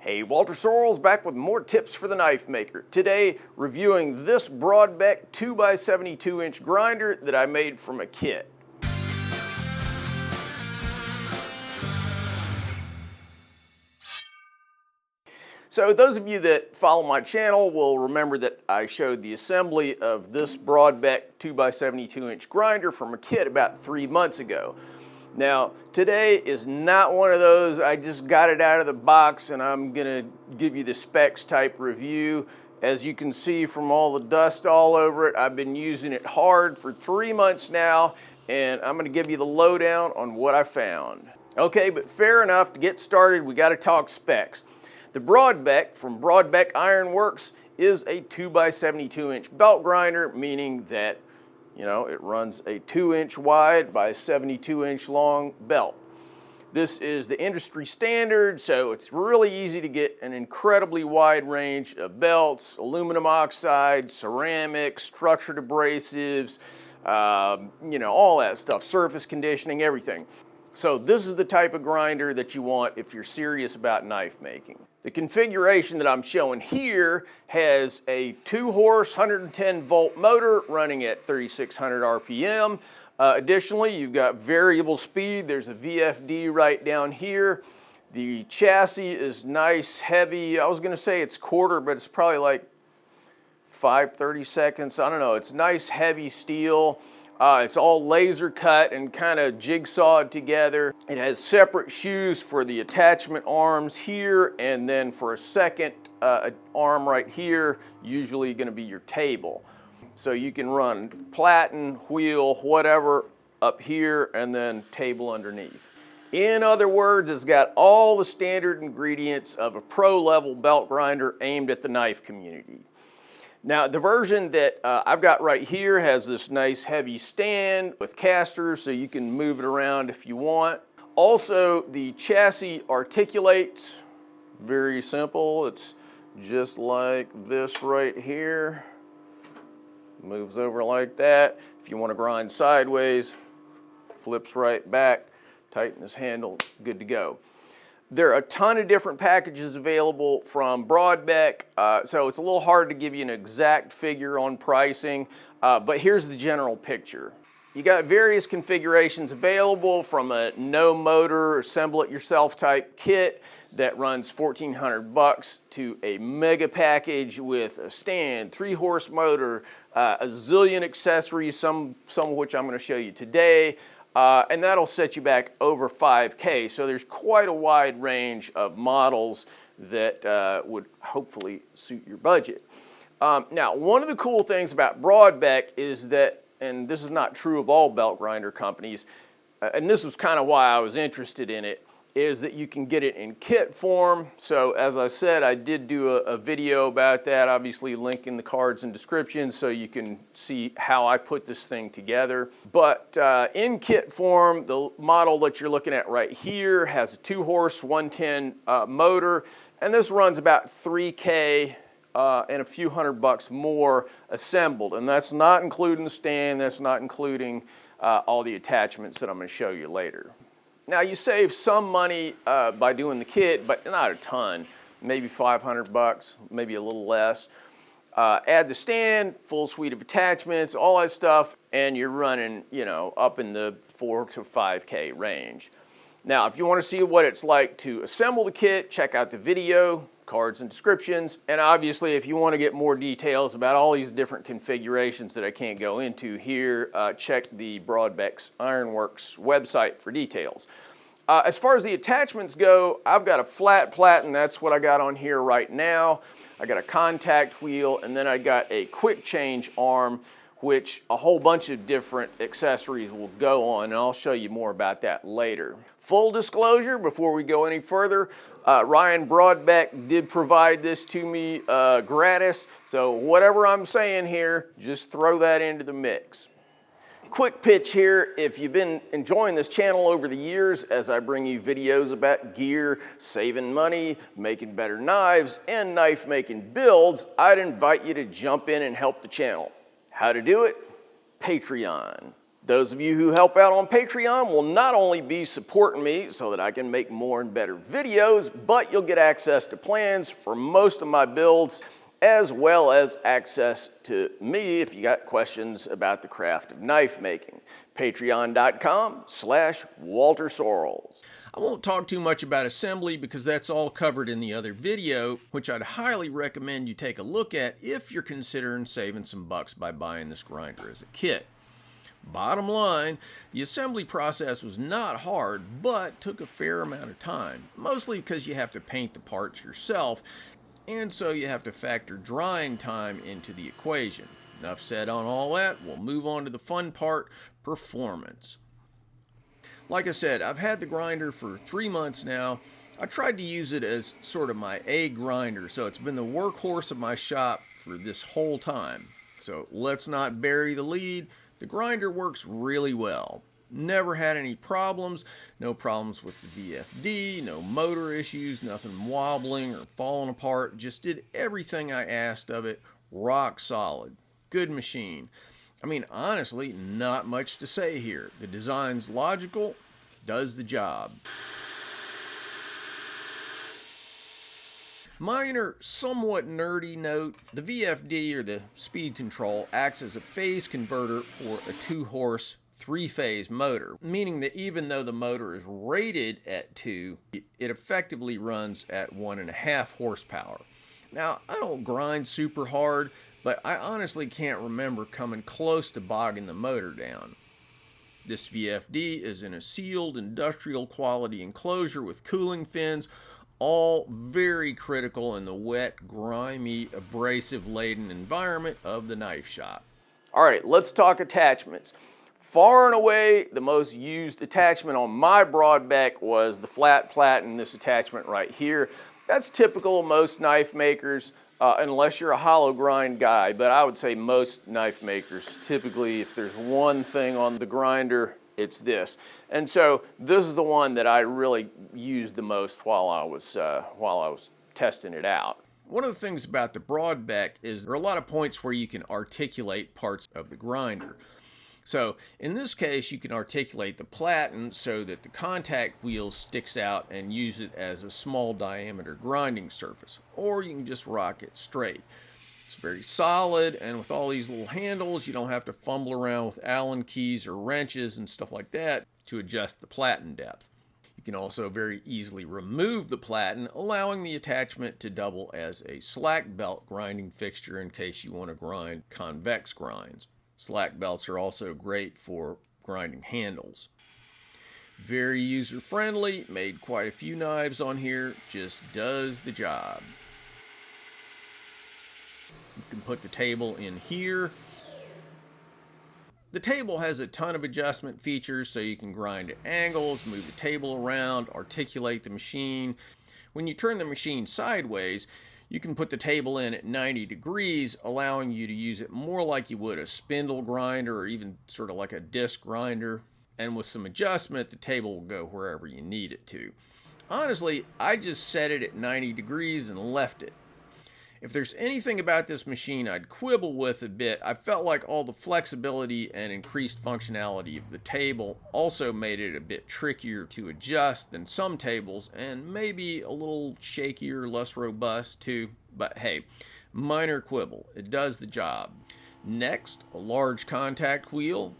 Hey, Walter Sorrells back with more tips for the knife maker. Today, reviewing this Brodbeck 2x72-inch grinder that I made from a kit. So those of you that follow my channel will remember that I showed the assembly of this Brodbeck 2x72-inch grinder from a kit about 3 months ago. Now, today is not one of those, I just got it out of the box and I'm gonna give you the specs type review. As you can see from all the dust all over it, I've been using it hard for 3 months now, and I'm gonna give you the lowdown on what I found. Okay, but fair enough, to get started, we gotta talk specs. The Brodbeck from Brodbeck Ironworks is a 2x72-inch belt grinder, meaning that it runs a 2-inch wide by 72-inch long belt. This is the industry standard, so it's really easy to get an incredibly wide range of belts, aluminum oxide, ceramic, structured abrasives, all that stuff, surface conditioning, everything. So this is the type of grinder that you want if you're serious about knife making. The configuration that I'm showing here has a 2-horse 110-volt motor running at 3600 RPM. Additionally, you've got variable speed. There's a VFD right down here. The chassis is nice, heavy. I was going to say it's quarter, but it's probably like 5/32. I don't know. It's nice, heavy steel. It's all laser cut and kind of jigsawed together. It has separate shoes for the attachment arms here, and then for a second arm right here, usually going to be your table. So you can run platen, wheel, whatever up here, and then table underneath. In other words, it's got all the standard ingredients of a pro-level belt grinder aimed at the knife community. Now, the version that I've got right here has this nice heavy stand with casters, so you can move it around if you want. Also, the chassis articulates, very simple. It's just like this right here. Moves over like that. If you want to grind sideways, flips right back, tighten this handle, good to go. There are a ton of different packages available from Brodbeck, so it's a little hard to give you an exact figure on pricing, but here's the general picture. You got various configurations available, from a no motor, assemble it yourself type kit that runs $1,400 to a mega package with a stand, 3-horse motor, a zillion accessories, some of which I'm going to show you today. And that'll set you back over $5K. So there's quite a wide range of models that would hopefully suit your budget. Now, one of the cool things about Brodbeck is that, and this is not true of all belt grinder companies, and this was kind of why I was interested in it, is that you can get it in kit form. So as I said, I did do a video about that, obviously link in the cards and description so you can see how I put this thing together. But in kit form, the model that you're looking at right here has a 2-horse 110 motor, and this runs about $3K and a few $100 more assembled. And that's not including the stand, that's not including all the attachments that I'm going to show you later. Now, you save some money by doing the kit, but not a ton, maybe $500, maybe a little less. Add the stand, full suite of attachments, all that stuff, and you're running, up in the 4 to 5K range. Now, if you want to see what it's like to assemble the kit, check out the video, cards and descriptions. And obviously, if you want to get more details about all these different configurations that I can't go into here, check the Brodbeck Ironworks website for details. As far as the attachments go, I've got a flat platen. That's what I got on here right now. I got a contact wheel, and then I got a quick change arm, which a whole bunch of different accessories will go on, and I'll show you more about that later. Full disclosure, before we go any further, Ryan Brodbeck did provide this to me gratis, so whatever I'm saying here, just throw that into the mix. Quick pitch here: if you've been enjoying this channel over the years as I bring you videos about gear, saving money, making better knives, and knife making builds, I'd invite you to jump in and help the channel. How to do it? Patreon. Those of you who help out on Patreon will not only be supporting me so that I can make more and better videos, but you'll get access to plans for most of my builds, as well as access to me if you got questions about the craft of knife making. Patreon.com/Walter Sorrells. I won't talk too much about assembly because that's all covered in the other video, which I'd highly recommend you take a look at if you're considering saving some bucks by buying this grinder as a kit. Bottom line, the assembly process was not hard, but took a fair amount of time, mostly because you have to paint the parts yourself, and so you have to factor drying time into the equation. Enough said on all that, we'll move on to the fun part, performance. Like I said, I've had the grinder for 3 months now. I tried to use it as sort of my A grinder, so it's been the workhorse of my shop for this whole time. So let's not bury the lead. The grinder works really well. Never had any problems. No problems with the VFD, no motor issues, nothing wobbling or falling apart. Just did everything I asked of it. Rock solid. Good machine. I mean, honestly, not much to say here. The design's logical, does the job. Minor, somewhat nerdy note, the VFD, or the speed control, acts as a phase converter for a 2-horse, 3-phase motor, meaning that even though the motor is rated at 2, it effectively runs at 1.5 horsepower. Now, I don't grind super hard, but I honestly can't remember coming close to bogging the motor down. This VFD is in a sealed industrial quality enclosure with cooling fins, all very critical in the wet, grimy, abrasive-laden environment of the knife shop. All right, let's talk attachments. Far and away, the most used attachment on my Brodbeck was the flat platen, this attachment right here. That's typical of most knife makers, unless you're a hollow grind guy, but I would say most knife makers, typically, if there's one thing on the grinder, it's this. And so this is the one that I really used the most while I was testing it out. One of the things about the Brodbeck is there are a lot of points where you can articulate parts of the grinder. So in this case, you can articulate the platen so that the contact wheel sticks out and use it as a small diameter grinding surface, or you can just rock it straight. It's very solid, and with all these little handles, you don't have to fumble around with Allen keys or wrenches and stuff like that to adjust the platen depth. You can also very easily remove the platen, allowing the attachment to double as a slack belt grinding fixture in case you want to grind convex grinds. Slack belts are also great for grinding handles. Very user-friendly, made quite a few knives on here, just does the job. You can put the table in here. The table has a ton of adjustment features, so you can grind at angles, move the table around, articulate the machine. When you turn the machine sideways, you can put the table in at 90 degrees, allowing you to use it more like you would a spindle grinder or even sort of like a disc grinder. And with some adjustment, the table will go wherever you need it to. Honestly, I just set it at 90 degrees and left it. If there's anything about this machine I'd quibble with a bit, I felt like all the flexibility and increased functionality of the table also made it a bit trickier to adjust than some tables, and maybe a little shakier, less robust too. But hey, minor quibble. It does the job. Next, a large contact wheel.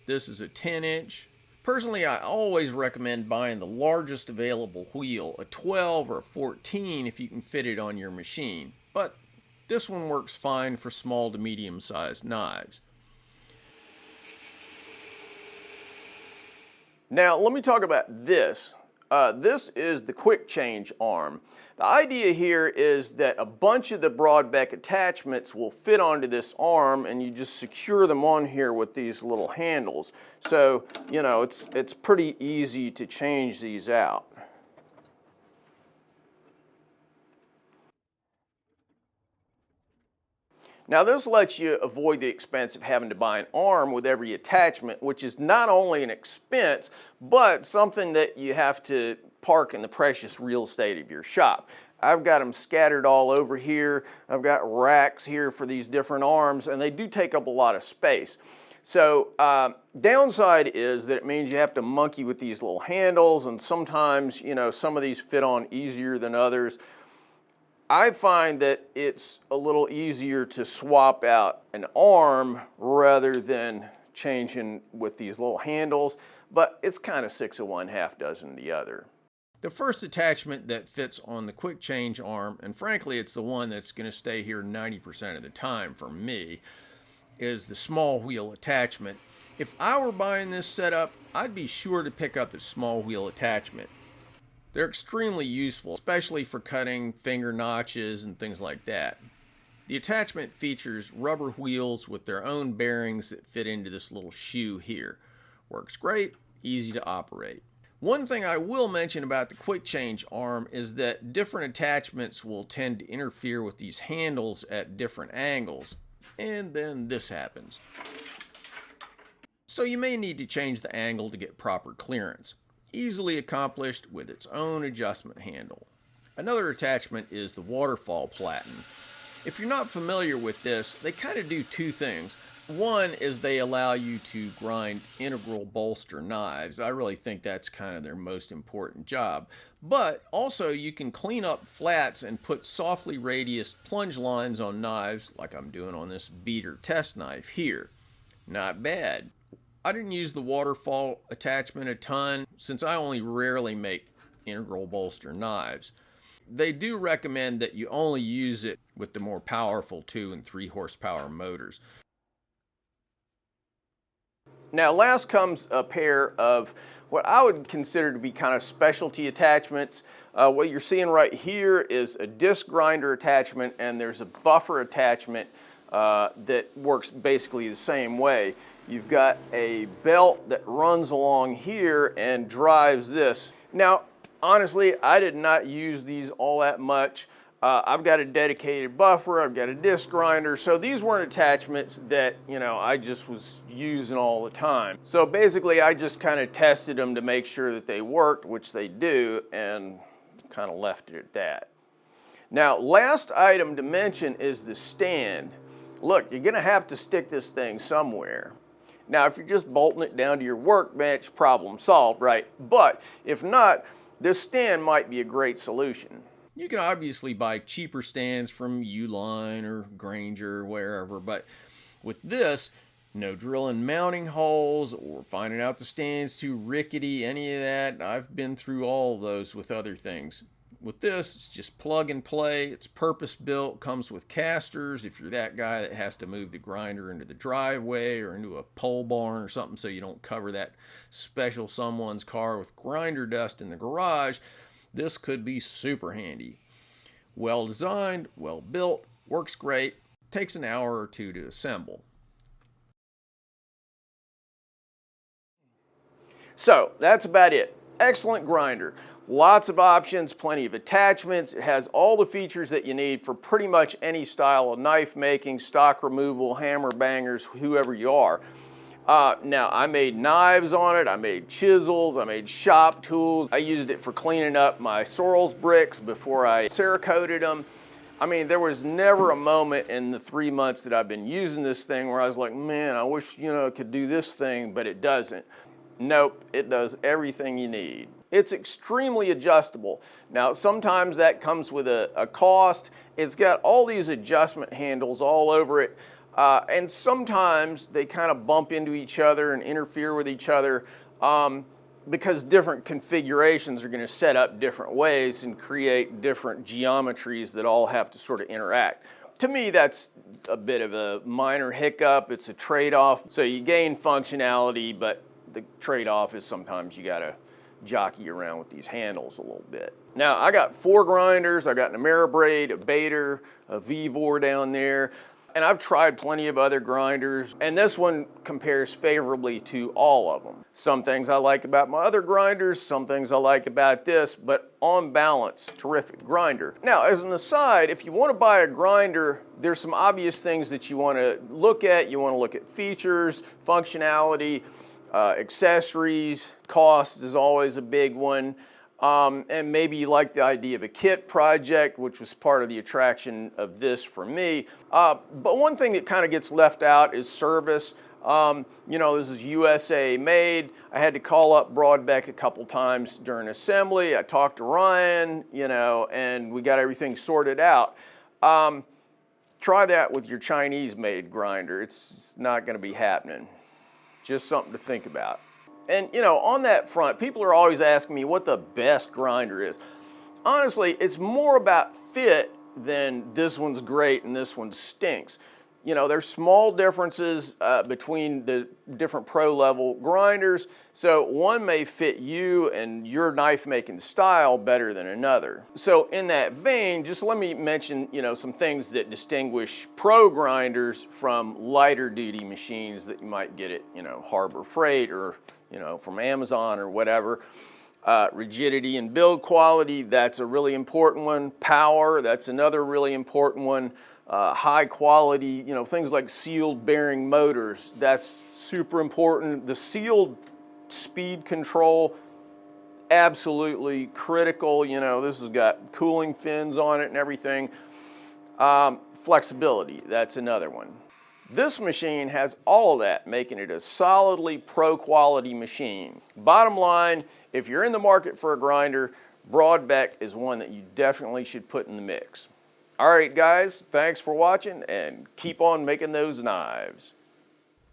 This is a 10-inch. Personally, I always recommend buying the largest available wheel, a 12 or a 14 if you can fit it on your machine. But this one works fine for small to medium-sized knives. Now, let me talk about this. This is the quick change arm. The idea here is that a bunch of the Brodbeck attachments will fit onto this arm, and you just secure them on here with these little handles. So, you know, it's pretty easy to change these out. Now this lets you avoid the expense of having to buy an arm with every attachment, which is not only an expense, but something that you have to park in the precious real estate of your shop. I've got them scattered all over here. I've got racks here for these different arms, and they do take up a lot of space. So downside is that it means you have to monkey with these little handles, and sometimes, you know, some of these fit on easier than others. I find that it's a little easier to swap out an arm rather than changing with these little handles, but it's kind of 6 of one, half dozen of the other. The first attachment that fits on the quick change arm, and frankly it's the one that's going to stay here 90% of the time for me, is the small wheel attachment. If I were buying this setup, I'd be sure to pick up the small wheel attachment. They're extremely useful, especially for cutting finger notches and things like that. The attachment features rubber wheels with their own bearings that fit into this little shoe here. Works great, easy to operate. One thing I will mention about the quick change arm is that different attachments will tend to interfere with these handles at different angles, and then this happens. So you may need to change the angle to get proper clearance, easily accomplished with its own adjustment handle. Another attachment is the waterfall platen. If you're not familiar with this, they kind of do two things. One is they allow you to grind integral bolster knives. I really think that's kind of their most important job. But also you can clean up flats and put softly radiused plunge lines on knives like I'm doing on this beater test knife here. Not bad. I didn't use the waterfall attachment a ton since I only rarely make integral bolster knives. They do recommend that you only use it with the more powerful 2 and 3 horsepower motors. Now last comes a pair of what I would consider to be kind of specialty attachments. What you're seeing right here is a disc grinder attachment, and there's a buffer attachment that works basically the same way. You've got a belt that runs along here and drives this. Now honestly, I did not use these all that much. I've got a dedicated buffer, I've got a disc grinder, so these weren't attachments that, you know, I just was using all the time. So basically I just kind of tested them to make sure that they worked, which they do, and kind of left it at that. Now last item to mention is the stand. Look, you're gonna have to stick this thing somewhere. Now if you're just bolting it down to your workbench, problem solved, right? But if not, this stand might be a great solution. You can obviously buy cheaper stands from Uline or Granger or wherever, but with this, no drilling mounting holes or finding out the stand's too rickety, any of that. I've been through all of those with other things. With this, it's just plug and play. It's purpose built, comes with casters if you're that guy that has to move the grinder into the driveway or into a pole barn or something so you don't cover that special someone's car with grinder dust in the garage. This could be super handy. Well designed, well built, works great, takes an hour or two to assemble. So that's about it. Excellent grinder. Lots of options, plenty of attachments. It has all the features that you need for pretty much any style of knife making, stock removal, hammer bangers, whoever you are. Now, I made knives on it, I made chisels, I made shop tools. I used it for cleaning up my Sorrells bricks before I Cerakoted them. I mean, there was never a moment in the 3 months that I've been using this thing where I was like, man, I wish, you know, it could do this thing, but it doesn't. Nope, it does everything you need. It's extremely adjustable. Now, sometimes that comes with a cost. It's got all these adjustment handles all over it. And sometimes they kind of bump into each other and interfere with each other because different configurations are going to set up different ways and create different geometries that all have to sort of interact. To me, that's a bit of a minor hiccup. It's a trade-off. So you gain functionality, but the trade-off is sometimes you got to jockey around with these handles a little bit. Now, I got 4 grinders. I got an Ameribraid, a Bader, a Vevor down there. And I've tried plenty of other grinders, and this one compares favorably to all of them. Some things I like about my other grinders, some things I like about this, but on balance, terrific grinder. Now, as an aside, if you want to buy a grinder, there's some obvious things that you want to look at. You want to look at features, functionality, accessories, cost is always a big one. and maybe you like the idea of a kit project, which was part of the attraction of this for me. But one thing that kind of gets left out is service. You know, this is USA made. I had to call up Brodbeck a couple times during assembly. I talked to Ryan, you know, and we got everything sorted out. Try that with your Chinese made grinder. It's not going to be happening. Just something to think about. And you know, on that front, people are always asking me what the best grinder is. Honestly, it's more about fit than this one's great and this one stinks. You know, there's small differences between the different pro level grinders, so one may fit you and your knife making style better than another. So in that vein, just let me mention, you know, some things that distinguish pro grinders from lighter duty machines that you might get at, you know, Harbor Freight or, you know, from Amazon or whatever. Rigidity and build quality, that's a really important one. Power, that's another really important one. High quality, you know, things like sealed bearing motors, that's super important. The sealed speed control, absolutely critical. You know, this has got cooling fins on it and everything. Flexibility, that's another one. This machine has all of that, making it a solidly pro quality machine. Bottom line, if you're in the market for a grinder, Brodbeck is one that you definitely should put in the mix. All right, guys, thanks for watching and keep on making those knives.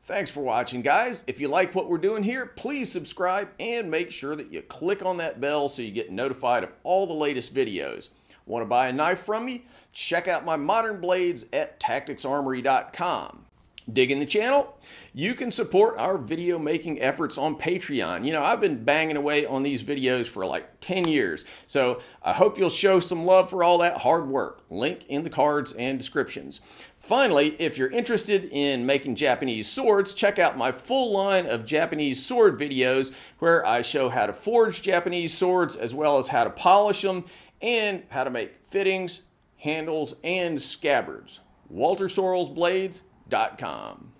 Thanks for watching, guys. If you like what we're doing here, please subscribe and make sure that you click on that bell so you get notified of all the latest videos. Want to buy a knife from me? Check out my modern blades at tacticsarmory.com. Digging the channel? You can support our video making efforts on Patreon. You know, I've been banging away on these videos for like 10 years. So I hope you'll show some love for all that hard work. Link in the cards and descriptions. Finally, if you're interested in making Japanese swords, check out my full line of Japanese sword videos where I show how to forge Japanese swords as well as how to polish them and how to make fittings, handles, and scabbards. WalterSorrellsBlades.com.